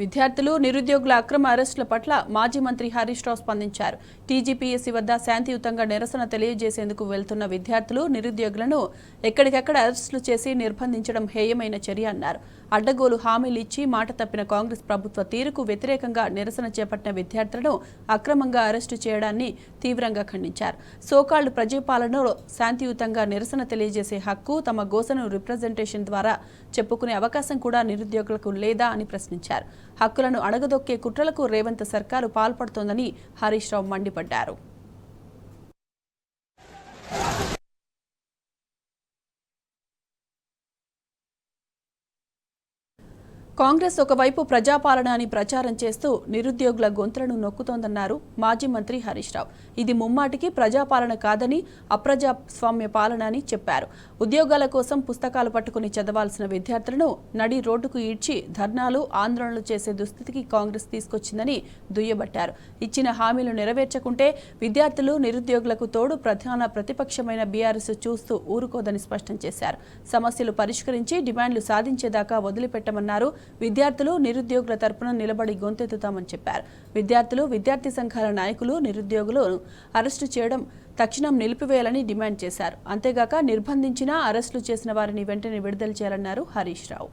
విద్యార్థులు నిరుద్యోగుల అక్రమ అరెస్టుల పట్ల మాజీ మంత్రి హరీష్ రావు స్పందించారు. టీజీపీఎస్సీ వద్ద శాంతియుతంగా నిరసన తెలియజేసేందుకు వెళ్తున్న విద్యార్థులు నిరుద్యోగులను ఎక్కడికెక్కడ అరెస్టులు చేసి నిర్బంధించడం హేయమైన చర్య అన్నారు. అడ్డగోలు హామీలు ఇచ్చి మాట తప్పిన కాంగ్రెస్ ప్రభుత్వ తీరుకు వ్యతిరేకంగా నిరసన చేపట్టిన విద్యార్థులను అక్రమంగా అరెస్టు చేయడాన్ని తీవ్రంగా ఖండించారు. సోకాళ్లు ప్రజాపాలనలో శాంతియుతంగా నిరసన తెలియజేసే హక్కు, తమ గోసను రిప్రజెంటేషన్ ద్వారా చెప్పుకునే అవకాశం కూడా నిరుద్యోగులకు లేదా అని ప్రశ్నించారు. హక్కులను అణగదొక్కే కుట్రలకు రేవంత్ సర్కారు పాల్పడుతోందని హరీష్ రావు మండిపడ్డారు. కాంగ్రెస్ ఒకవైపు ప్రజాపాలన అని ప్రచారం చేస్తూ నిరుద్యోగుల గొంతులను నొక్కుతోందన్నారు మాజీ మంత్రి హరీష్ రావు. ఇది ముమ్మాటికి ప్రజాపాలన కాదని, అప్రజాస్వామ్య పాలన అని చెప్పారు. ఉద్యోగాల కోసం పుస్తకాలు పట్టుకుని చదవాల్సిన విద్యార్థులను నడి రోడ్డుకు ఈడ్చి ధర్నాలు, ఆందోళనలు చేసే దుస్థితికి కాంగ్రెస్ తీసుకొచ్చిందని దుయ్యబట్టారు. ఇచ్చిన హామీలు నెరవేర్చకుంటే విద్యార్థులు, నిరుద్యోగులకు తోడు ప్రధాన ప్రతిపక్షమైన బీఆర్ఎస్ చూస్తూ ఊరుకోదని స్పష్టం చేశారు. సమస్యలు పరిష్కరించి డిమాండ్లు సాధించేదాకా వదిలిపెట్టమన్నారు. విద్యార్థులు, నిరుద్యోగుల తరపున నిలబడి గొంతెత్తుతామని చెప్పారు. విద్యార్థులు, విద్యార్థి సంఘాల నాయకులు నిరుద్యోగులను అరెస్టు చేయడం తక్షణం నిలిపివేయాలని డిమాండ్ చేశారు. అంతేగాక నిర్బంధించినా అరెస్టులు చేసిన వారిని వెంటనే విడుదల చేయాలన్నారు హరీష్ రావు.